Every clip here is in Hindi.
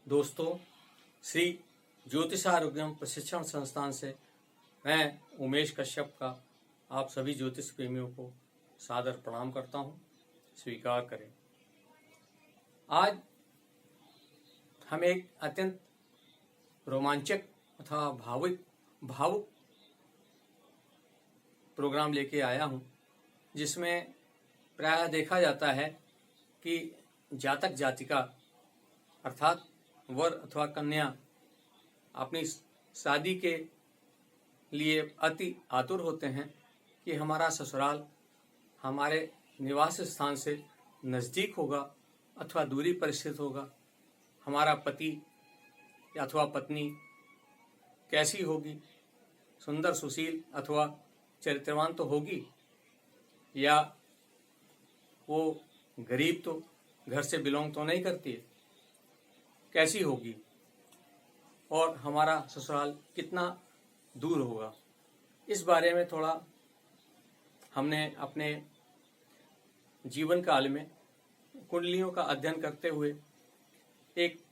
दोस्तों, श्री ज्योतिष आरोग्यम प्रशिक्षण संस्थान से मैं उमेश कश्यप का आप सभी ज्योतिष प्रेमियों को सादर प्रणाम करता हूं। स्वीकार करें। आज हम एक अत्यंत रोमांचक तथा भावुक प्रोग्राम लेके आया हूं, जिसमें प्रायः देखा जाता है कि जातक जातिका अर्थात वर अथवा कन्या अपनी शादी के लिए अति आतुर होते हैं कि हमारा ससुराल हमारे निवास स्थान से नज़दीक होगा अथवा दूरी पर स्थित होगा, हमारा पति अथवा पत्नी कैसी होगी, सुंदर सुशील अथवा चरित्रवान तो होगी या वो गरीब तो घर से बिलोंग तो नहीं करती है, कैसी होगी और हमारा ससुराल कितना दूर होगा। इस बारे में थोड़ा हमने अपने जीवन काल में कुंडलियों का अध्ययन करते हुए एक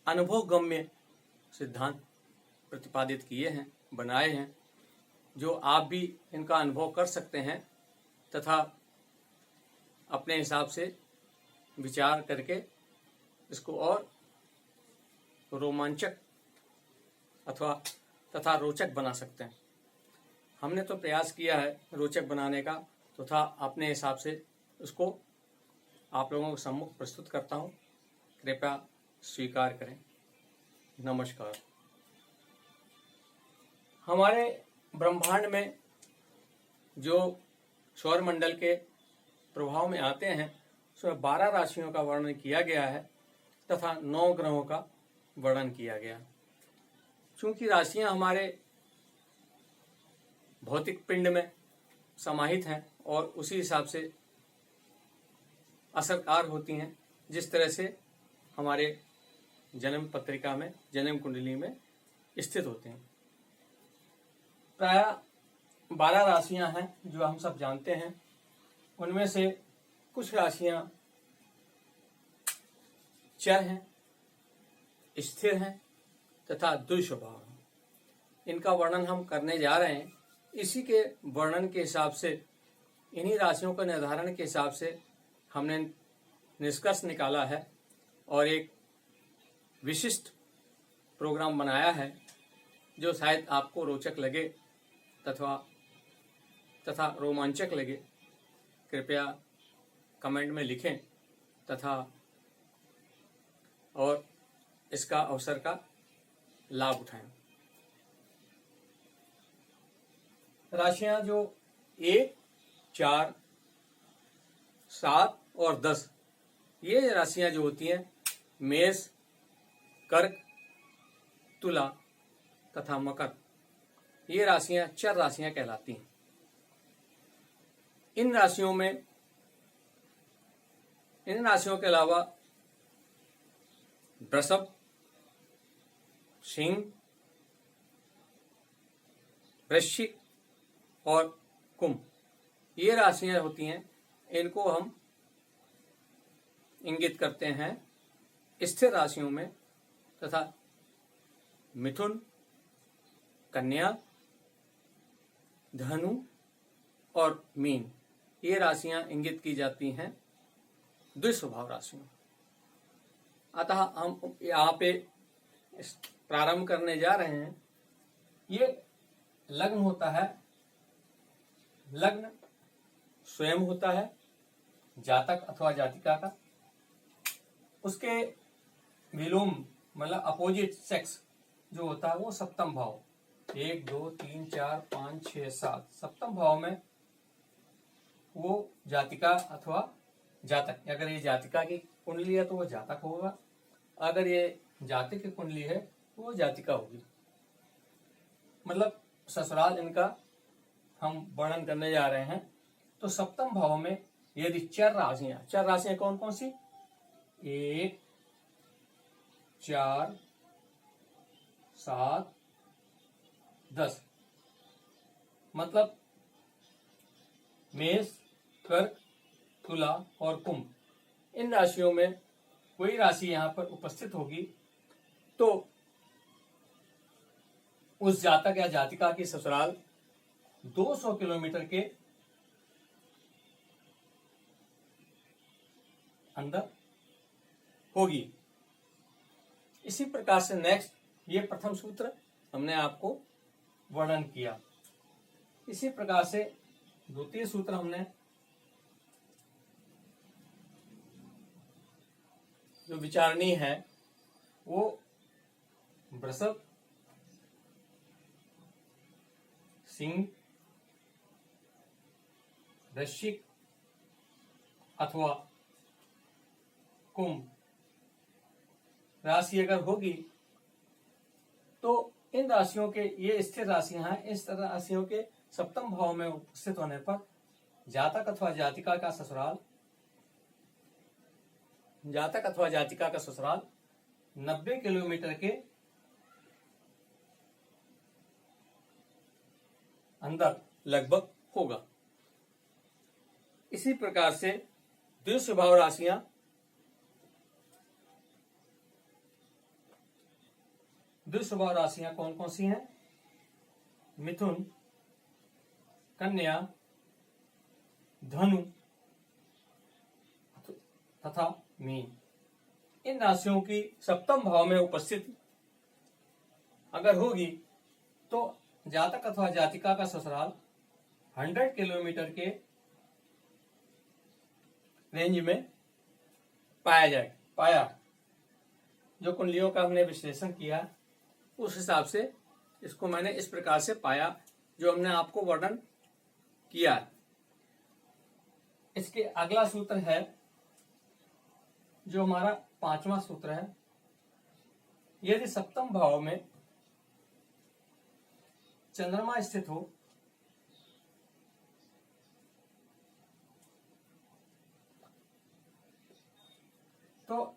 अनुभवगम्य सिद्धांत प्रतिपादित किए हैं, बनाए हैं, जो आप भी इनका अनुभव कर सकते हैं तथा अपने हिसाब से विचार करके इसको और रोमांचक तथा रोचक बना सकते हैं। हमने तो प्रयास किया है रोचक बनाने का, तथा अपने हिसाब से उसको आप लोगों के सम्मुख प्रस्तुत करता हूँ। कृपया स्वीकार करें। नमस्कार। हमारे ब्रह्मांड में जो सौरमंडल के प्रभाव में आते हैं उसमें 12 राशियों का वर्णन किया गया है तथा 9 ग्रहों का वर्णन किया गया। चूंकि राशियां हमारे भौतिक पिंड में समाहित हैं और उसी हिसाब से असरकार होती हैं, जिस तरह से हमारे जन्म पत्रिका में, जन्म कुंडली में स्थित होते हैं। प्रायः 12 राशियां हैं जो हम सब जानते हैं। उनमें से कुछ राशियां चर हैं, स्थिर हैं तथा दुस्वभाव हैं। इनका वर्णन हम करने जा रहे हैं। इसी के वर्णन के हिसाब से, इन्हीं राशियों के निर्धारण के हिसाब से हमने निष्कर्ष निकाला है और एक विशिष्ट प्रोग्राम बनाया है जो शायद आपको रोचक लगे तथा रोमांचक लगे। कृपया कमेंट में लिखें तथा और इसका अवसर का लाभ उठाएं। राशियां जो 1, 4, 7 और 10, ये राशियां जो होती हैं मेष, कर्क, तुला तथा मकर, ये राशियां चर राशियां कहलाती हैं। इन राशियों के अलावा वृषभ, सिंह, वृश्चिक और कुंभ, ये राशियां होती हैं। इनको हम इंगित करते हैं स्थिर राशियों में तथा मिथुन, कन्या, धनु और मीन, ये राशियां इंगित की जाती हैं द्विस्वभाव राशियों। अतः हम यहाँ पे प्रारंभ करने जा रहे हैं। ये लग्न होता है, लग्न स्वयं होता है जातक अथवा जातिका का। उसके विलोम मतलब अपोजिट सेक्स जो होता है वो सप्तम भाव, 1, 2, 3, 4, 5, 6, 7, सप्तम भाव में वो जातिका अथवा जातक। अगर ये जातिका की कुंडली है तो वो जातक होगा, अगर ये जातक की कुंडली है तो वो जातिका होगी। मतलब ससुराल इनका हम वर्णन करने जा रहे हैं। तो सप्तम भाव में यदि चर राशियां कौन कौन सी? 1, 4, 7, 10, मतलब मेष, कर्क, तुला और कुंभ, इन राशियों में कोई राशि यहाँ पर उपस्थित होगी तो उस जातक या जातिका की ससुराल 200 किलोमीटर के अंदर होगी। इसी प्रकार से नेक्स्ट, ये प्रथम सूत्र हमने आपको वर्णन किया। इसी प्रकार से द्वितीय सूत्र हमने जो विचारणीय है वो वृषभ, सिंह, वृश्चिक अथवा कुंभ राशि अगर होगी तो इन राशियों के, ये स्थिर राशियां हैं, इस राशियों के सप्तम भाव में उपस्थित होने पर जातक अथवा जातिका का ससुराल 90 किलोमीटर के अंदर लगभग होगा। इसी प्रकार से द्विस्वभाव राशियां कौन कौन सी हैं? मिथुन, कन्या, धनु तथा मीन। इन राशियों की सप्तम भाव में उपस्थित अगर होगी तो जातक अथवा जातिका का ससुराल 100 किलोमीटर के रेंज में पाया। जो कुंडलियों का हमने विश्लेषण किया उस हिसाब से इसको मैंने इस प्रकार से पाया जो हमने आपको वर्णन किया। इसके अगला सूत्र है जो हमारा 5वां सूत्र है। यदि सप्तम भाव में चंद्रमा स्थित हो तो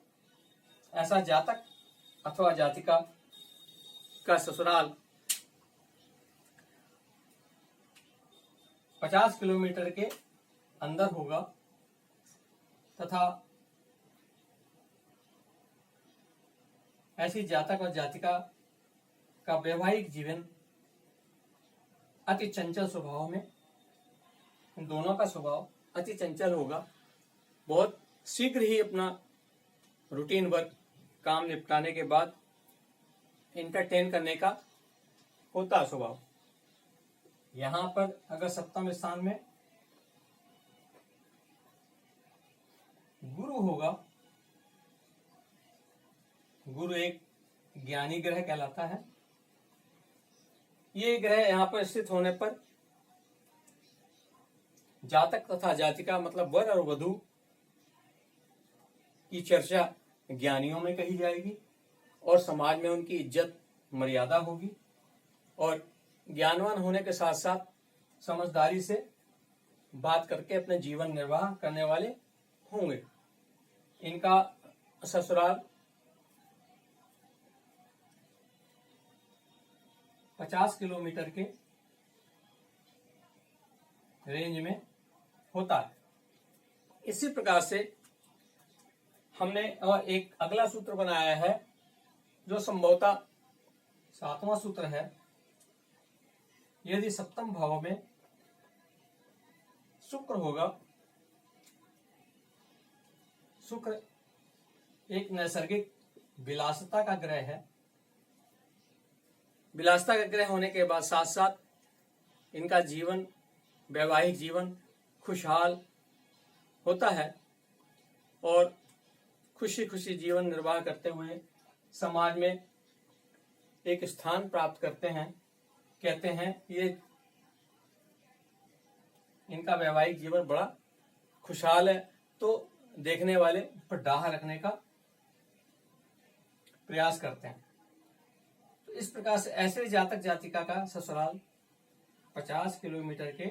ऐसा जातक अथवा जातिका का ससुराल 50 किलोमीटर के अंदर होगा तथा ऐसी जातक और जातिका का वैवाहिक जीवन अति चंचल स्वभाव में, इन दोनों का स्वभाव अति चंचल होगा। बहुत शीघ्र ही अपना रूटीन वर्क, काम निपटाने के बाद एंटरटेन करने का होता स्वभाव। यहां पर अगर सप्तम स्थान में गुरु होगा, गुरु एक ज्ञानी ग्रह कहलाता है। ये ग्रह यहां पर स्थित होने पर जातक तथा जातिका मतलब वर और वधू की चर्चा ज्ञानियों में कही जाएगी और समाज में उनकी इज्जत मर्यादा होगी और ज्ञानवान होने के साथ साथ समझदारी से बात करके अपने जीवन निर्वाह करने वाले होंगे। इनका ससुराल 50 किलोमीटर के रेंज में होता है। इसी प्रकार से हमने और एक अगला सूत्र बनाया है जो संभवतः 7वां सूत्र है। यदि सप्तम भाव में शुक्र होगा, शुक्र एक नैसर्गिक विलासिता का ग्रह है। विलासिता का ग्रह होने के बाद साथ साथ इनका जीवन, वैवाहिक जीवन खुशहाल होता है और खुशी खुशी जीवन निर्वाह करते हुए समाज में एक स्थान प्राप्त करते हैं। कहते हैं ये इनका वैवाहिक जीवन बड़ा खुशहाल है, तो देखने वाले पर डाह रखने का प्रयास करते हैं। तो इस प्रकार से ऐसे जातक जातिका का ससुराल 50 किलोमीटर के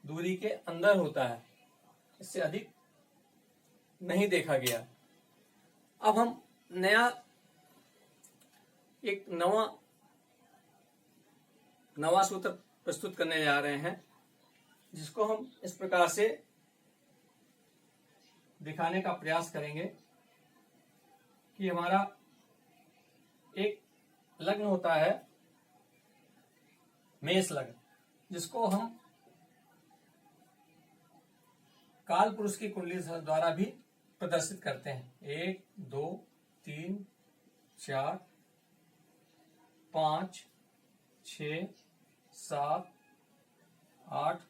दूरी के अंदर होता है, इससे अधिक नहीं देखा गया। अब हम एक नवा सूत्र प्रस्तुत करने जा रहे हैं जिसको हम इस प्रकार से दिखाने का प्रयास करेंगे कि हमारा एक लग्न होता है मेष लग्न, जिसको हम काल पुरुष की कुंडली द्वारा भी प्रदर्शित करते हैं। 1 2 3 4 5 6 7 8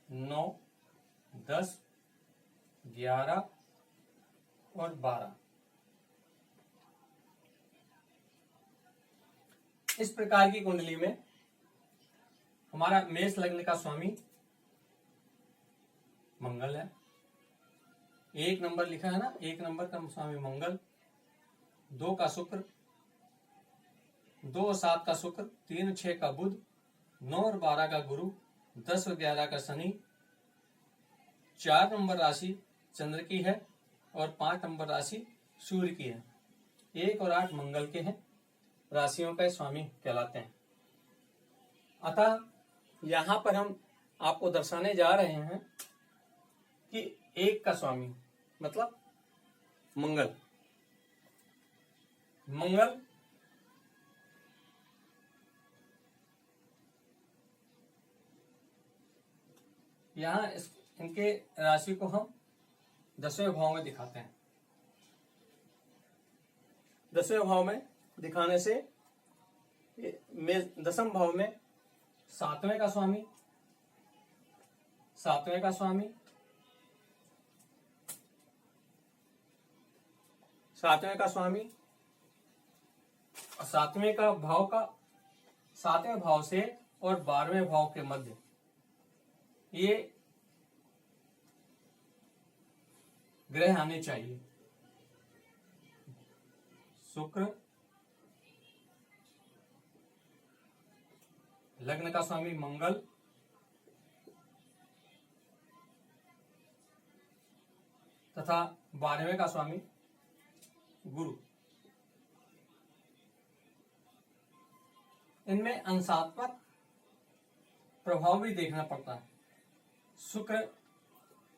9 10 11 और 12। इस प्रकार की कुंडली में हमारा मेष लग्न का स्वामी मंगल है। 1 नंबर लिखा है ना, 1 नंबर का स्वामी मंगल, 2 का शुक्र, 2 और 7 का शुक्र, 3 और 6 का बुध, 9 और 12 का गुरु, 10 और 11 का शनि, 4 नंबर राशि चंद्र की है और 5 नंबर राशि सूर्य की है। 1 और 8 मंगल के हैं, राशियों का स्वामी कहलाते हैं। अतः यहां पर हम आपको दर्शाने जा रहे हैं कि 1 का स्वामी मतलब मंगल, मंगल यहां इनके राशि को हम 10वें भाव में दिखाते हैं। 10वें भाव में दिखाने से 10वें भाव में 7वें का स्वामी, 7वें का स्वामी, 7वें का स्वामी, 7वें का भाव का 7वें भाव से और 12वें भाव के मध्य ये ग्रह आने चाहिए। शुक्र लग्न का स्वामी मंगल तथा 12वें का स्वामी गुरु। इनमें अंशात्मक प्रभाव भी देखना पड़ता है। शुक्र,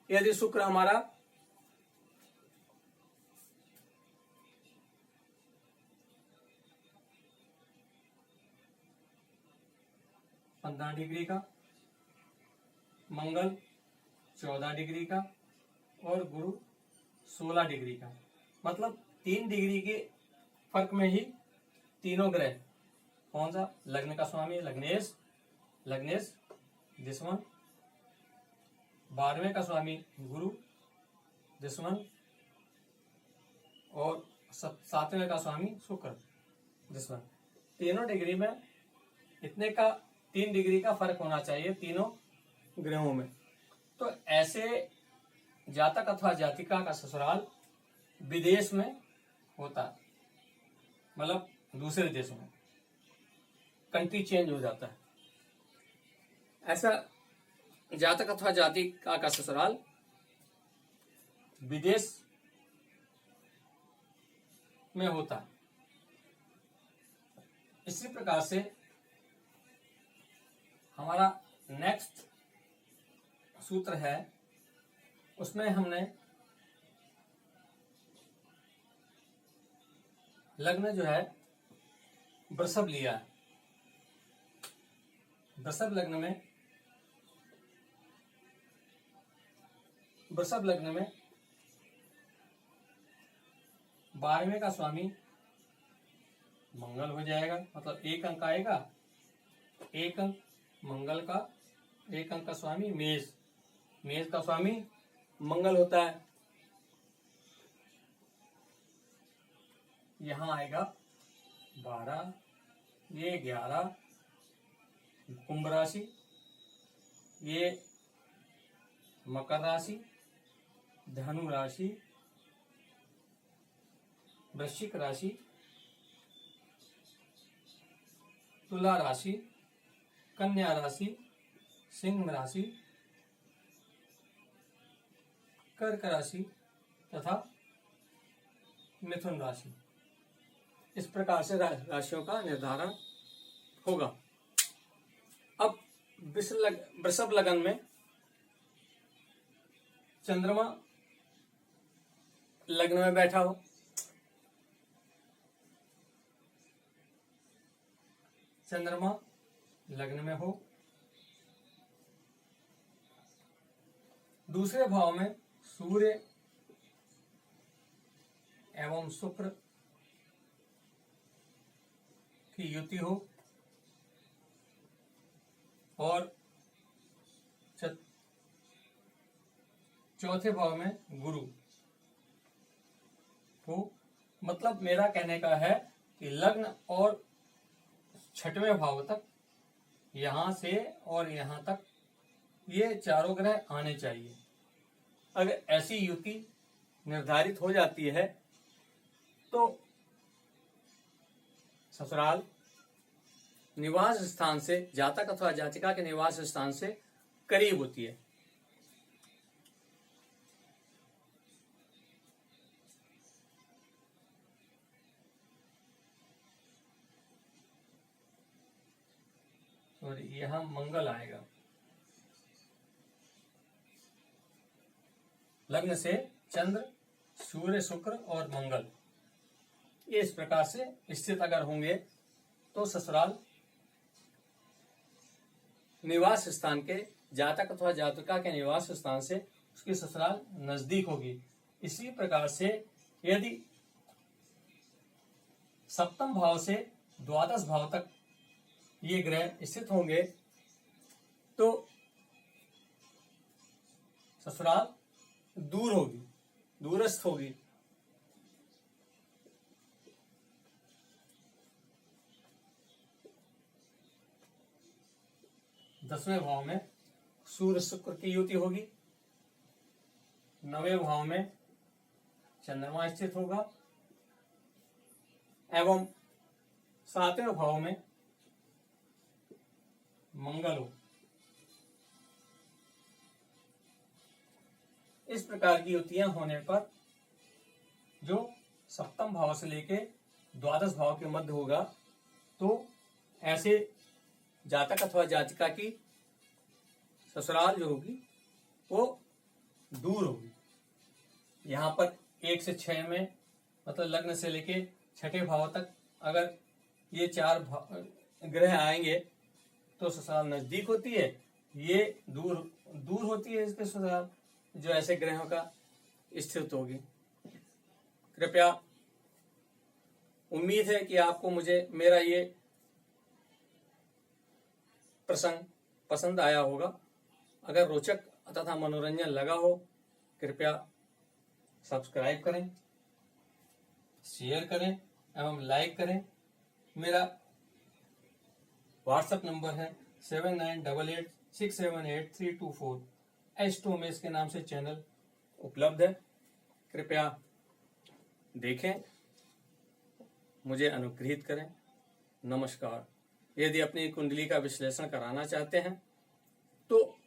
यदि शुक्र हमारा पंद्रह डिग्री का, मंगल 14 डिग्री का और गुरु 16 डिग्री का, मतलब 3 डिग्री के फर्क में ही तीनों ग्रह, कौन सा लग्न का स्वामी लग्नेश, लग्नेश दिसवन, 12वें का स्वामी गुरु दिसवन और 7वें का स्वामी शुक्र दिसवन, तीनों डिग्री में इतने का 3 डिग्री का फर्क होना चाहिए तीनों ग्रहों में। तो ऐसे जातक अथवा जातिका का ससुराल विदेश में होता है, मतलब दूसरे देश में, कंट्री चेंज हो जाता है। ऐसा जातक अथवा जातिका का ससुराल विदेश में होता है। इसी प्रकार से हमारा नेक्स्ट सूत्र है, उसमें हमने लग्न जो है वृषभ लिया है। वृषभ लग्न में 12वें का स्वामी मंगल हो जाएगा, मतलब 1 अंक आएगा, 1 अंक मंगल का, 1 अंक का स्वामी मेष, मेष का स्वामी मंगल होता है। यहां आएगा 12, ये 11, कुंभ राशि, ये मकर राशि, धनु राशि, वृश्चिक राशि, तुला राशि, कन्या राशि, सिंह राशि, कर्क राशि तथा मिथुन राशि। इस प्रकार से राशियों का निर्धारण होगा। अब वृषभ लगन में चंद्रमा लग्न में बैठा हो, चंद्रमा लग्न में हो, दूसरे भाव में सूर्य एवं शुक्र की युति हो, और चौथे भाव में गुरु हो। मतलब मेरा कहने का है कि लग्न और छठवें भाव तक, यहां से और यहां तक ये चारों ग्रह आने चाहिए। अगर ऐसी युति निर्धारित हो जाती है तो ससुराल निवास स्थान से, जातक अथवा जातिका के निवास स्थान से करीब होती है। और यहां मंगल आएगा, लग्न से चंद्र, सूर्य, शुक्र और मंगल इस प्रकार से स्थित अगर होंगे तो ससुराल निवास स्थान के, जातक अथवा जातिका के निवास स्थान से उसकी ससुराल नजदीक होगी। इसी प्रकार से यदि सप्तम भाव से द्वादश भाव तक ये ग्रह स्थित होंगे तो ससुराल दूर होगी, दूरस्थ होगी। दसवें भाव में सूर्य शुक्र की युति होगी, नवें भाव में चंद्रमा स्थित होगा एवं सातवें भाव में मंगल हो। इस प्रकार की युतियां होने पर जो सप्तम भाव से लेके द्वादश भाव के मध्य होगा तो ऐसे जातक अथवा जातिका की ससुराल जो होगी वो दूर होगी। यहाँ पर 1 से 6 में, मतलब लग्न से लेके छठे भाव तक अगर ये 4 ग्रह आएंगे तो ससुराल नजदीक होती है, ये दूर होती है इसके ससुराल जो ऐसे ग्रहों का स्थित होगी। कृपया, उम्मीद है कि आपको मेरा ये प्रसंग पसंद आया होगा। अगर रोचक तथा मनोरंजन लगा हो कृपया सब्सक्राइब करें, शेयर करें एवं लाइक करें। मेरा व्हाट्सएप नंबर है 7988678324। एस्ट्रोमेश के नाम से चैनल उपलब्ध है, कृपया देखें, मुझे अनुग्रहित करें। नमस्कार। यदि अपनी कुंडली का विश्लेषण कराना चाहते हैं तो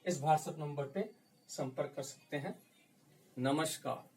इस व्हाट्सएप नंबर पे संपर्क कर सकते हैं। नमस्कार।